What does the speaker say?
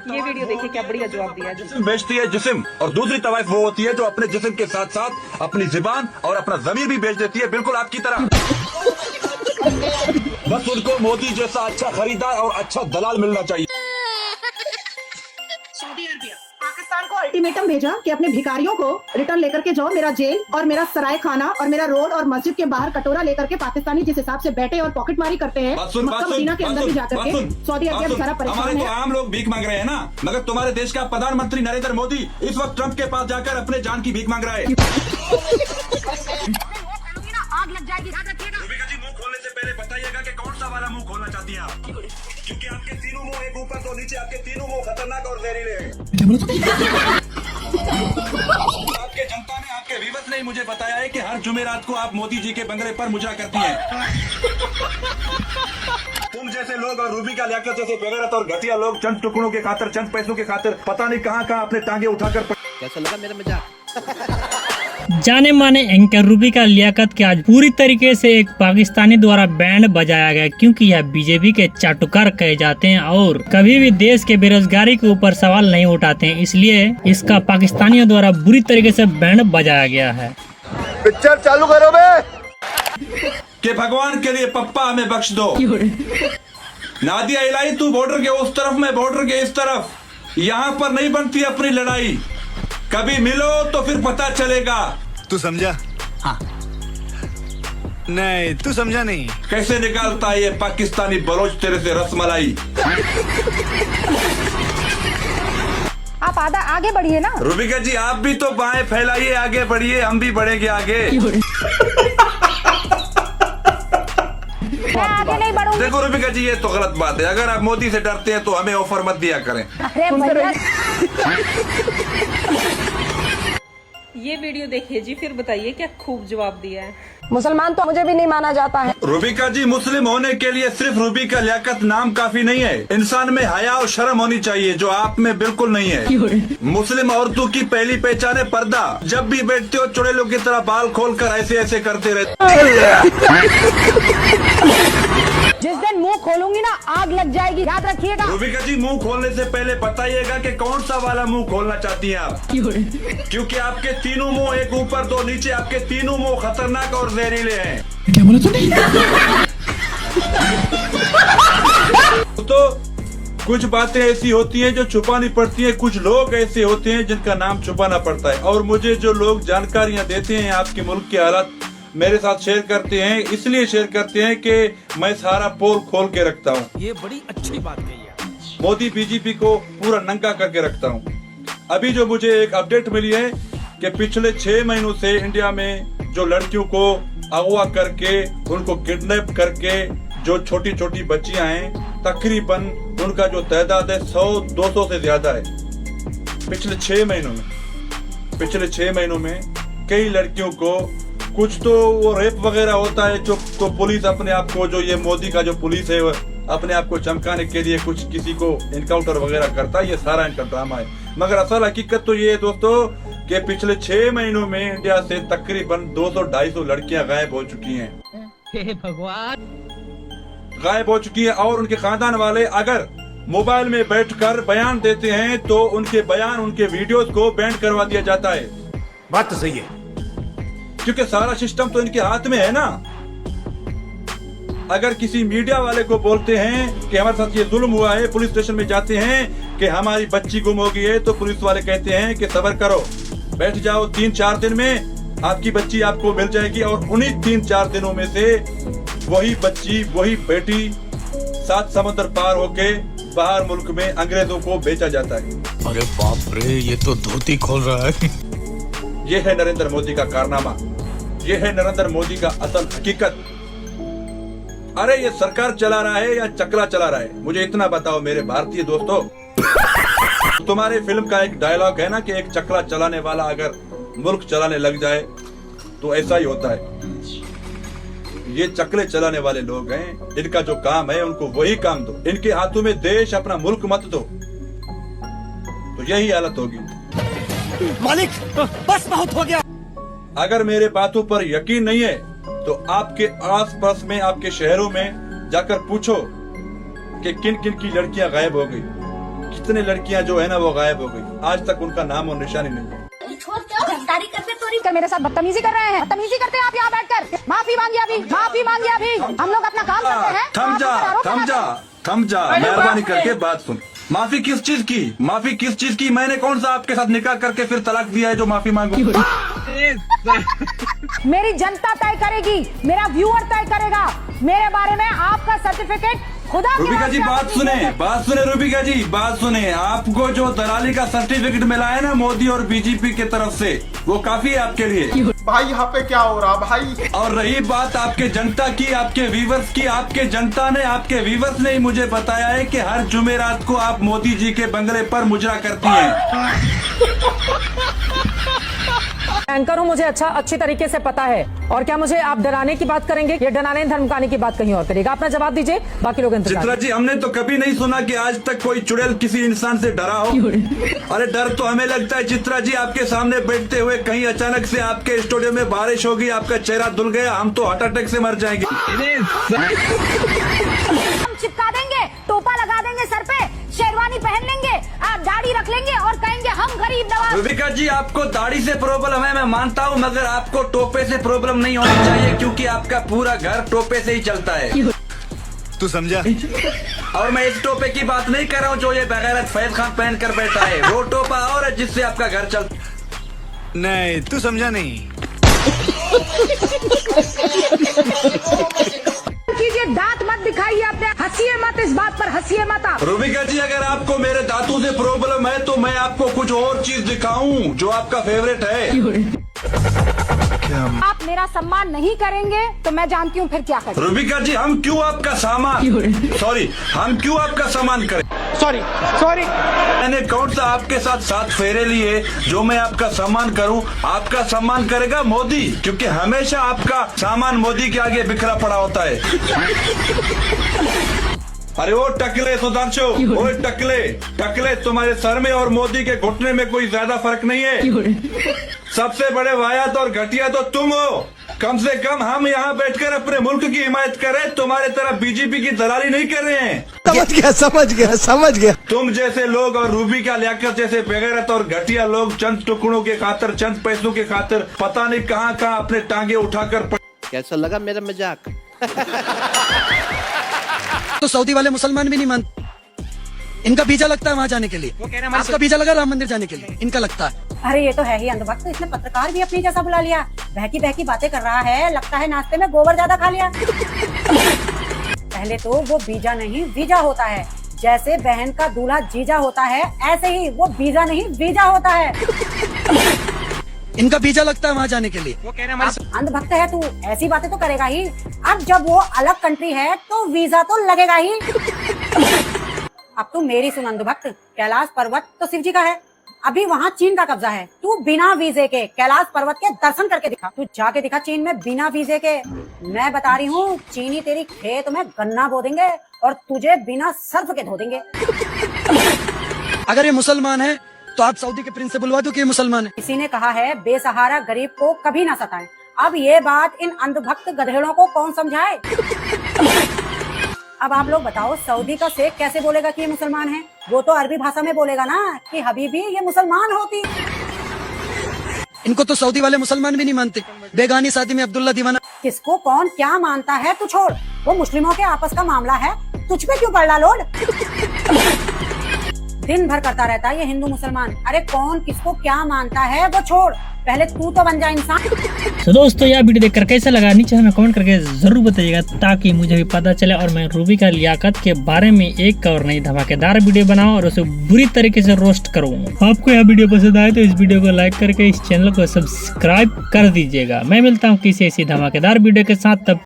ये वीडियो देखिए क्या बढ़िया जवाब दिया है। जिस्म बेचती है जिस्म, और दूसरी तवाइफ वो होती है जो अपने जिस्म के साथ साथ अपनी जुबान और अपना ज़मीर भी बेच देती है, बिल्कुल आपकी तरह। बस उनको मोदी जैसा अच्छा खरीदार और अच्छा दलाल मिलना चाहिए। सऊदी अरबिया पाकिस्तान को अल्टीमेटम भेजा कि अपने भिखारियों को रिटर्न लेकर के जाओ, मेरा जेल और मेरा सराय खाना और मेरा रोड और मस्जिद के बाहर कटोरा लेकर के पाकिस्तानी जिस हिसाब से बैठे और पॉकेटमारी करते हैं मक्का मदीना के अंदर भी जाकर के सऊदी अरबिया बेचारा परेशान हमारे है। तो आम लोग भीख मांग रहे हैं ना, मगर तुम्हारे देश का प्रधानमंत्री नरेंद्र मोदी इस वक्त ट्रंप के पास जाकर अपने जान की भीख मांग रहा है। आग लग जाएगी, रूबिका जी, मुंह खोलने से पहले बताइएगा कि कौन सा वाला मुंह खोलना चाहती हैं आप, क्योंकि आपके तीनों मुंह एक ऊपर तो नीचे, आपके तीनों मुंह खतरनाक और जहरीले हैं। आपके जनता ने, आपके व्यूअर्स ने मुझे बताया है कि हर जुमेरात को आप मोदी जी के बंगले पर मुजरा करती हैं। तुम जैसे लोग और रूबिका लियाकत जैसे बेगैरत और घटिया लोग चंद टुकड़ों के खातिर, चंद पैसों के खातिर पता नहीं कहां कहां अपने टांगे उठाकर। कैसा लगा मेरा मजाक? जाने माने एंकर रूबिका लियाकत के आज पूरी तरीके से एक पाकिस्तानी द्वारा बैंड बजाया गया, क्योंकि यह बीजेपी के चाटुकार कहे जाते हैं और कभी भी देश के बेरोजगारी के ऊपर सवाल नहीं उठाते हैं, इसलिए इसका पाकिस्तानियों द्वारा बुरी तरीके से बैंड बजाया गया है। पिक्चर चालू करो बे कि भगवान के लिए पप्पा हमें बख्श दो। नादिया इलाही, तू बॉर्डर के उस तरफ, मैं बॉर्डर के इस तरफ, यहाँ पर नहीं बनती अपनी लड़ाई। कभी मिलो तो फिर पता चलेगा। तू समझा? हाँ। नहीं, तू समझा नहीं। कैसे निकालता है ये पाकिस्तानी बलोच तेरे से रसमलाई। आप आगे बढ़िए ना। रूबिका जी, आप भी तो बाएं फैलाइए, आगे बढ़िए, हम भी बढ़ेंगे आगे। मैं आगे नहीं बढ़ूंगी। देखो रूबिका जी, ये तो गलत बात है। अगर आप मोदी से डरते हैं तो हमें ऑफर मत दिया करें। ये वीडियो देखिए जी, फिर बताइए क्या खूब जवाब दिया है। मुसलमान तो मुझे भी नहीं माना जाता है। रूबिका जी, मुस्लिम होने के लिए सिर्फ रूबिका लियाकत नाम काफी नहीं है, इंसान में हया और शर्म होनी चाहिए, जो आप में बिल्कुल नहीं है। मुस्लिम औरतों की पहली पहचान है पर्दा। जब भी बैठते हो चुड़ैलों की तरह बाल खोलकर ऐसे ऐसे करते रहते। जिस दिन मुंह खोलूंगी ना आग लग जाएगी, याद रखिएगा। रूबिका जी, मुंह खोलने से पहले बताइएगा कि कौन सा वाला मुंह खोलना चाहती हैं आप, क्योंकि आपके तीनों मुंह एक ऊपर दो नीचे, आपके तीनों मुंह खतरनाक और जहरीले हैं। क्या बोला तूने? तो कुछ बातें ऐसी होती हैं जो छुपानी पड़ती हैं, कुछ लोग ऐसे होते हैं जिनका नाम छुपाना पड़ता है। और मुझे जो लोग जानकारियां देते हैं, आपके मुल्क के हालात मेरे साथ शेयर करते हैं, इसलिए शेयर करते हैं कि मैं सारा पोल खोल के रखता हूँ। ये बड़ी अच्छी बात कही है। मोदी बीजेपी को पूरा नंगा करके रखता हूँ। अभी जो मुझे एक अपडेट मिली है कि पिछले 6 महीनों से इंडिया में जो लड़कियों को अगवा करके, उनको किडनैप करके, जो छोटी छोटी बच्चियां हैं, तकरीबन उनका जो तादाद है 100-200 से ज्यादा है। पिछले 6 महीनों में कई लड़कियों को, कुछ तो वो रेप वगैरह होता है, जो तो पुलिस अपने आप को, जो ये मोदी का जो पुलिस है, अपने आप को चमकाने के लिए कुछ किसी को इनकाउंटर वगैरह करता है। ये सारा इनका ड्रामा है, मगर असल हकीकत तो ये है दोस्तों कि पिछले 6 महीनों में इंडिया से तकरीबन 200-250 लड़कियां गायब हो चुकी हैं। हे भगवान, गायब हो चुकी हैं। और उनके खानदान वाले अगर मोबाइल में बैठकर बयान देते हैं तो उनके बयान, उनके वीडियोस को बैन करवा दिया जाता है। बात तो सही है, क्योंकि सारा सिस्टम तो इनके हाथ में है ना। अगर किसी मीडिया वाले को बोलते हैं कि हमारे साथ ये जुल्म हुआ है, पुलिस स्टेशन में जाते हैं कि हमारी बच्ची गुम हो गई है, तो पुलिस वाले कहते हैं कि सब्र करो, बैठ जाओ, 3-4 दिन में आपकी बच्ची आपको मिल जाएगी। और उन्हीं 3-4 दिनों में से वही बच्ची, वही बेटी 7 समुद्र पार होके बाहर मुल्क में अंग्रेजों को बेचा जाता है। अरे बाप रे, ये तो धोती खोल रहा है। ये है नरेंद्र मोदी का कारनामा, ये है नरेंद्र मोदी का असल हकीकत। अरे ये सरकार चला रहा है या चकला चला रहा है, मुझे इतना बताओ मेरे भारतीय दोस्तों। तुम्हारे फिल्म का एक डायलॉग है ना कि एक चकला चलाने वाला अगर मुल्क चलाने लग जाए तो ऐसा ही होता है। ये चकले चलाने वाले लोग हैं, इनका जो काम है उनको वही काम दो, इनके हाथों में देश, अपना मुल्क मत दो, तो यही हालत होगी। मालिक, बस बहुत हो गया। अगर मेरे बातों पर यकीन नहीं है तो आपके आसपास में, आपके शहरों में जाकर पूछो कि किन किन की लड़कियां गायब हो गई। जितने लड़कियां जो है ना वो गायब हो गई, आज तक उनका नाम और निशानी नहीं है। कर मेरे साथ बदतमीजी कर रहे हैं, बदतमीजी करते हैं आप यहाँ बैठकर। माफी मांगिए अभी, माफी मांगिए अभी। हम लोग अपना काम करते हैं। थम जा, आप पर आरोप थम जा, थम जा, मेहरबानी करके बात सुन। माफी किस चीज की? माफी किस चीज की? मैंने कौन सा आपके साथ निकाह करके फिर तलाक दिया है जो माफी मांगू? मेरी जनता तय करेगी, मेरा व्यूअर तय करेगा मेरे बारे में। आपका सर्टिफिकेट खुदा के रूबिका जी वास्ते बात सुने रूबिका जी बात सुने। आपको जो दलाली का सर्टिफिकेट मिला है ना मोदी और बीजेपी के तरफ से, वो काफी है आपके लिए। भाई यहाँ पे क्या हो रहा भाई? और रही बात आपके जनता की, आपके व्यूवर्स की, आपके जनता ने, आपके व्यूवर्स ने ही मुझे बताया है कि हर जुमेरात को आप मोदी जी के बंगले पर मुजरा करती हैं। एंकर हूँ, मुझे अच्छी तरीके से पता है। और क्या मुझे आप डराने की बात करेंगे या डराने धमकाने की बात कहीं और करेगा? अपना जवाब दीजिए, बाकी लोग इंतजार। चित्रा जी, हमने तो कभी नहीं सुना कि आज तक कोई चुड़ैल किसी इंसान से डरा हो। अरे डर तो हमें लगता है चित्रा जी आपके सामने बैठते हुए, कहीं अचानक से आपके स्टूडियो में बारिश होगी, आपका चेहरा धुल गया, हम तो हार्ट अटैक से मर जाएंगे। हम चिपका देंगे, टोपा लगा देंगे सर पे, शेरवानी पहन लेंगे, आप दाढ़ी रख लेंगे और कहेंगे हम गरीब नवाज। रूबिका जी, आपको दाढ़ी से प्रॉब्लम है मैं मानता हूँ, मगर आपको टोपे से प्रॉब्लम नहीं होनी चाहिए, क्योंकि आपका पूरा घर टोपे से ही चलता है। तू समझा? और मैं इस टोपे की बात नहीं कर रहा हूँ जो ये बगैरत फैज खान पहन कर बैठा है, वो टोपा और है जिससे आपका घर चलता। नहीं, तू समझा नहीं। कीजिए, दांत मत दिखाइए अपने, हंसिए मत, इस बात पर हंसिए मत आप। रूबिका जी, अगर आपको मेरे दांतों से प्रॉब्लम है तो मैं आपको कुछ और चीज दिखाऊं जो आपका फेवरेट है। आप मेरा सम्मान नहीं करेंगे तो मैं जानती हूँ फिर क्या करें। रूबिका जी, हम क्यों आपका हम क्यों आपका सामान करें? सॉरी मैंने कौन सा आपके साथ 7 फेरे लिए जो मैं आपका सम्मान करूं? आपका सम्मान करेगा मोदी, क्योंकि हमेशा आपका सामान मोदी के आगे बिखरा पड़ा होता है। अरे वो टकले सुधांशु, वो टकले तुम्हारे सर में और मोदी के घुटने में कोई ज्यादा फर्क नहीं है। सबसे बड़े वायत और घटिया तो तुम हो। कम से कम हम यहाँ बैठकर अपने मुल्क की हिमायत करें, तुम्हारे तरह बीजेपी की दलाली नहीं कर रहे हैं। समझ गया। तुम जैसे लोग और रूबिका लियाकत जैसे बेगैरत और घटिया लोग चंद टुकड़ों के खातिर, चंद पैसों के खातिर पता नहीं कहाँ अपने टांगे उठाकर कैसा लगा मेरा मजाक? तो सऊदी वाले मुसलमान भी नहीं मानते, इनका वीजा लगता है वहाँ जाने के लिए। आपका वीजा लगा राम मंदिर जाने के लिए, इनका लगता है। अरे ये तो है ही अंधभक्त, इसने पत्रकार भी अपनी जैसा बुला लिया, बहकी बहकी बातें कर रहा है, लगता है नाश्ते में गोबर ज्यादा खा लिया। पहले तो वो वीजा नहीं वीजा होता है, जैसे बहन का दूल्हा जीजा होता है, ऐसे ही वो वीजा नहीं वीजा होता है। इनका वीजा लगता है वहाँ जाने के लिए। अंधभक्त है तू, ऐसी बातें तो करेगा ही। अब जब वो अलग कंट्री है तो वीजा तो लगेगा ही। अब तू मेरी सुन अंधभक्त, कैलाश पर्वत तो शिव जी का है, अभी वहाँ चीन का कब्जा है। तू बिना वीजे के कैलाश पर्वत के दर्शन करके दिखा, तू जाके दिखा चीन में बिना वीजे के। मैं बता रही हूँ, चीनी तेरी खेत में गन्ना बो देंगे और तुझे बिना सर्फ के धो देंगे। अगर ये मुसलमान है तो आप सऊदी के प्रिंस से बुलवा दो कि ये मुसलमान है। किसी ने कहा है बेसहारा गरीब को कभी ना सताएं। अब ये बात इन अंधभक्त गधेड़ों को कौन समझाए? अब आप लोग बताओ, सऊदी का शेख कैसे बोलेगा कि ये मुसलमान है? वो तो अरबी भाषा में बोलेगा ना कि हबीबी ये मुसलमान होती। इनको तो सऊदी वाले मुसलमान भी नहीं मानते। बेगानी शादी में अब्दुल्ला दीवाना। किसको कौन क्या मानता है तू छोड़, वो मुस्लिमों के आपस का मामला है, तुझ पे क्यों पड़ लोड? दिन भर करता रहता है ये हिंदू मुसलमान। अरे कौन किसको क्या मानता है वो छोड़, पहले तू तो बन जा इंसान। तो दोस्तों, यह वीडियो देखकर कैसा लगा नीचे हमें कमेंट करके जरूर बताइएगा, ताकि मुझे भी पता चले और मैं रूबिका लियाकत के बारे में एक और नई धमाकेदार वीडियो बनाऊं और उसे बुरी तरीके से रोस्ट करूं। आपको यह वीडियो पसंद आए तो इस वीडियो को लाइक करके इस चैनल को सब्सक्राइब कर दीजिएगा। मैं मिलता हूँ किसी ऐसी धमाकेदार वीडियो के साथ, तब